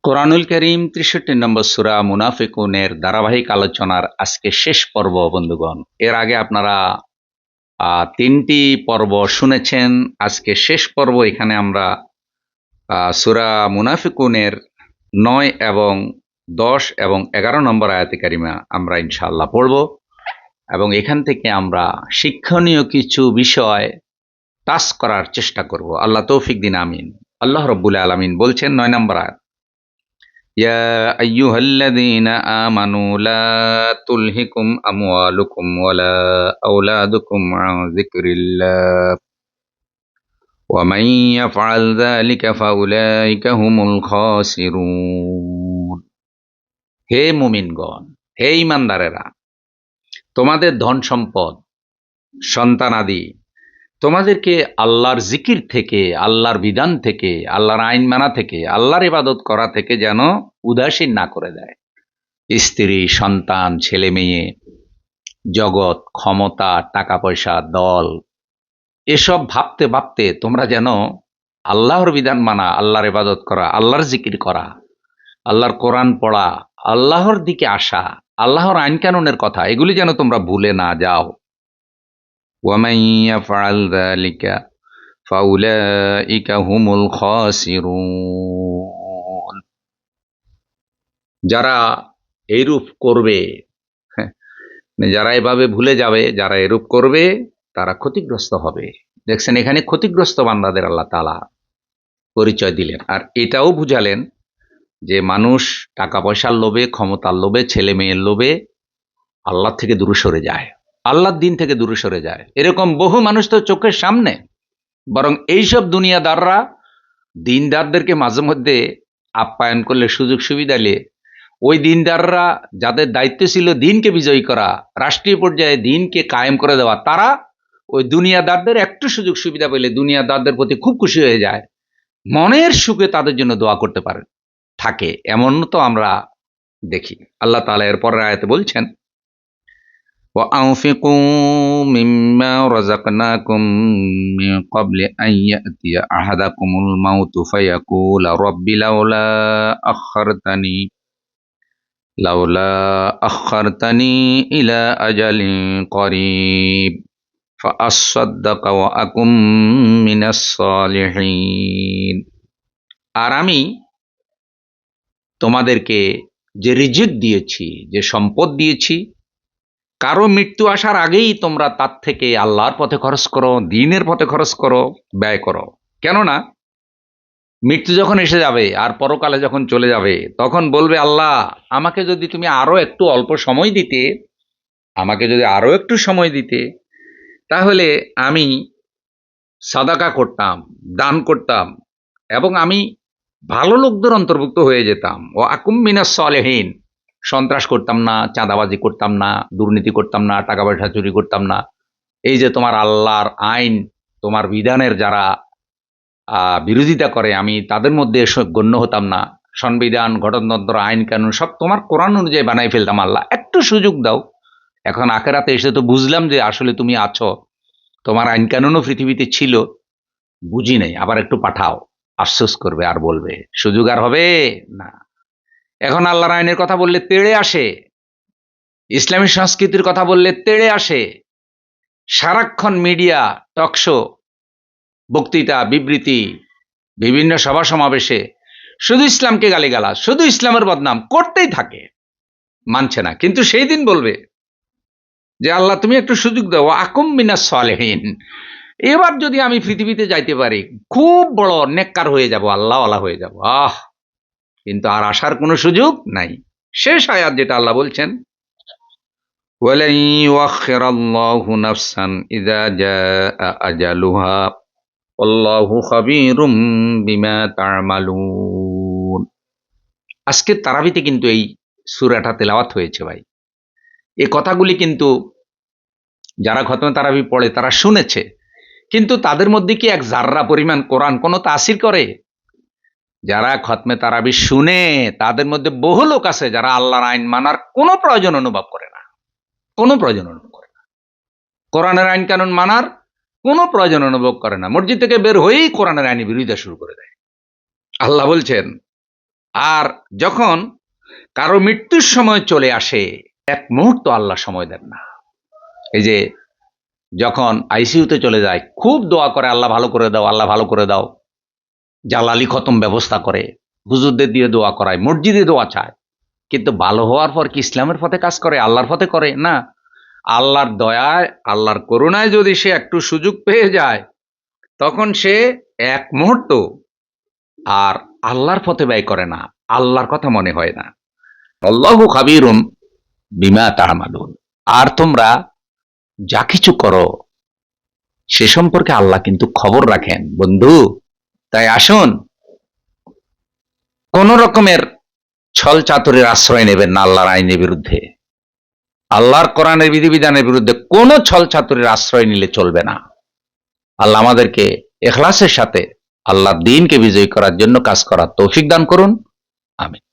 কোরআনুল করিম ৬৩ নম্বর সূরা মুনাফিকুনের ধারাবাহিক আলোচনার আজকে শেষ পর্ব বন্ধুগণ। এর আগে আপনারা ৩টি পর্ব শুনেছেন। আজকে শেষ পর্ব। এখানে আমরা সূরা মুনাফিকুনের ৯ এবং ১০ এবং ১১ নম্বর আয়াতে কারিমা আমরা ইনশাআল্লাহ পড়ব এবং এখান থেকে আমরা শিক্ষণীয় কিছু বিষয় টাচ করার চেষ্টা করব। আল্লাহ তৌফিক দিন, আমিন। আল্লাহ রব্বুল আলামিন বলছেন ৯ নম্বর আয়াত, يا أيها الذين آمنوا لا تلهكم أموالكم ولا أولادكم عن ذكر الله ومن يفعل ذلك فأولئك هم الخاسرون। হে মুমিনগণ, হে ইমানদারেরা, তোমাদের ধন সম্পদ সন্তানাদি তোমাদেরকে আল্লাহর জিকির থেকে, আল্লাহর বিধান থেকে, আল্লাহর আইন মানা থেকে, আল্লাহর ইবাদত করা থেকে যেন উদাসীন না করে দেয়। স্ত্রী, সন্তান, ছেলে মেয়ে, জগৎ, ক্ষমতা, টাকা পয়সা, দল, এসব ভাবতে ভাবতে তোমরা যেন আল্লাহর বিধান মানা, আল্লাহর ইবাদত করা, আল্লাহর জিকির করা, আল্লাহর কোরআন পড়া, আল্লাহর দিকে আসা, আল্লাহর আইন কানুনের কথা, এগুলি যেন তোমরা ভুলে না যাও। ومن يفعل ذلك فأولئك هم الخاسرون। যারা এইরূপ করবে, যারা এভাবে ভুলে যাবে, যারা এরূপ করবে তারা ক্ষতিগ্রস্ত হবে। দেখছেন, এখানে ক্ষতিগ্রস্ত বান্দাদের আল্লাহ তাআলা পরিচয় দিলেন, আর এটাও বুঝালেন যে মানুষ টাকা পয়সার লোভে, ক্ষমতার লোভে, ছেলে মেয়ের লোভে আল্লাহ থেকে দূরে সরে যায়, আল্লাহর দিন থেকে দূরে সরে যায়। এরকম বহু মানুষ তো চোখের সামনে। বরং এইসব দুনিয়াদাররা দিনদারদেরকে মাঝে মধ্যে আপ্যায়ন করলে, সুযোগ সুবিধা নিয়ে, ওই দিনদাররা যাদের দায়িত্ব ছিল দিনকে বিজয়ী করা, রাষ্ট্রীয় পর্যায়ে দিনকে কায়েম করে দেওয়া, তারা ওই দুনিয়াদারদের একটু সুযোগ সুবিধা পেলে দুনিয়াদারদের প্রতি খুব খুশি হয়ে যায়, মনের সুখে তাদের জন্য দোয়া করতে পারে থাকে। এমন তো আমরা দেখি। আল্লাহ তাআলা এর পরের আয়াতে বলছেন, وأنفقوا مما رزقناكم من قبل أن يأتي أحدكم الموت فيقول رب لولا أخرتني إلى أجل قريب فأصدق وأكن من الصالحين। আর আমি তোমাদেরকে যে রিজিক দিয়েছি, যে সম্পদ দিয়েছি, কারো মৃত্যু আসার আগেই তোমরা তার থেকে আল্লাহর পথে খরচ করো, দ্বীনের পথে খরচ করো, ব্যয় করো। কেননা মৃত্যু যখন এসে যাবে আর পরকালে যখন চলে যাবে, তখন বলবে, আল্লাহ আমাকে যদি তুমি আরো একটু অল্প সময় দিতে, আমাকে যদি আরো একটু সময় দিতে, তাহলে আমি সাদাকা করতাম, দান করতাম, এবং আমি ভালো লোকদের অন্তর্ভুক্ত হয়ে যেতাম। ও আকুম মিনাস সালেহিন, সন্ত্রাস করতাম না, চাঁদাবাজি করতাম না, দুর্নীতি করতাম না, টাকা পয়সা চুরি করতাম না। এই যে তোমার আল্লাহর আইন, তোমার বিধানের যারা বিরোধিতা করে, আমি তাদের মধ্যে গণ্য হতাম না। সংবিধান, গঠনতন্ত্র, আইন কানুন সব তোমার কোরআন অনুযায়ী বানাই ফেলতাম। আল্লাহ একটু সুযোগ দাও। এখন আখেরাতে এসে তো বুঝলাম যে আসলে তুমি আছো, তোমার আইন কানুনও পৃথিবীতে ছিল, বুঝি নাই, আবার একটু পাঠাও। আফসোস করবে আর বলবে, সুযোগ আর হবে না। এখন আল্লাহর আইনের কথা বললে তেড়ে আসে, ইসলামী সংস্কৃতির কথা বললে তেড়ে আসে। সারাক্ষণ মিডিয়া, টকশো, বক্তৃতা, বিবৃতি, বিভিন্ন সভা সমাবেশে শুধু ইসলামকে গালিগালাজ, শুধু ইসলামের বদনাম করতেই থাকে, মানছে না। কিন্তু সেই দিন বলবে যে আল্লাহ তুমি একটু সুযোগ দাও, আকুম মিনাস সালেহিন। এবার যদি আমি পৃথিবীতে যাইতে পারি, খুব বড় নেককার হয়ে যাব, আল্লাহওয়ালা হয়ে যাব। কিন্তু আর আসার কোনো সুযোগ নাই। শেষ আয়াত যেটা আল্লাহ বলছেন, ওয়ালাই ইউআখিরাল্লাহু নাফসান ইযা জাআ আজালুহা আল্লাহু খাবীরুম বিমা তা'মালুন। আজকে তারাবিতে কিন্তু এই সূরাটা তেলাওয়াত হয়েছে ভাই। এই কথাগুলি কিন্তু যারা খতমে তারাবি পড়ে তারা শুনেছে, কিন্তু তাদের মধ্যে কি এক জাররা পরিমাণ কোরআন কোনো তাসির করে? যারা খতমে তারাবি শুনে তাদের মধ্যে বহু লোক আছে যারা আল্লাহর আইন মানার কোনো প্রয়োজন অনুভব করে না, কোনো প্রয়োজন অনুভব করে না। কোরআনের আইন কানুন মানার কোনো প্রয়োজন অনুভব করে না। মসজিদ থেকে বের হয়েই কোরআনের আইনের বিরোধিতা শুরু করে দেয়। আল্লাহ বলছেন, আর যখন কারো মৃত্যুর সময় চলে আসে, এক মুহূর্ত আল্লাহ সময় দেন না। এই যে যখন আইসিইউতে চলে যায়, খুব দোয়া করে, আল্লাহ ভালো করে দাও, আল্লাহ ভালো করে দাও, জালালি খতম ব্যবস্থা করে, হুজুরদের দিয়ে দোয়া করায়, মসজিদে দোয়া চায়, কিন্তু ভালো হওয়ার পর কি ইসলামের পথে কাজ করে, আল্লাহর পথে করে না। আল্লাহর দয়ায়, আল্লাহর করুণায় যদি সে একটু সুযোগ পেয়ে যায়, তখন সে এক মুহূর্ত আর আল্লাহর পথে ব্যয় করে না, আল্লাহর কথা মনে হয় না। আল্লাহু খাবীরুম বিমা তা'মালুন। আর তোমরা যা কিছু করো সে সম্পর্কে আল্লাহ কিন্তু খবর রাখেন বন্ধু। তাই আসুন, কোন রকমের ছল চাতুরের আশ্রয় নেবেন না আল্লাহর আইনের বিরুদ্ধে, আল্লাহর কোরআনের বিধিবিধানের বিরুদ্ধে কোনো ছল চাতুরের আশ্রয় নিলে চলবে না। আল্লাহ আমাদেরকে ইখলাসের সাথে আল্লাহর দ্বীনকে বিজয়ী করার জন্য কাজ করার তৌফিক দান করুন। আমিন।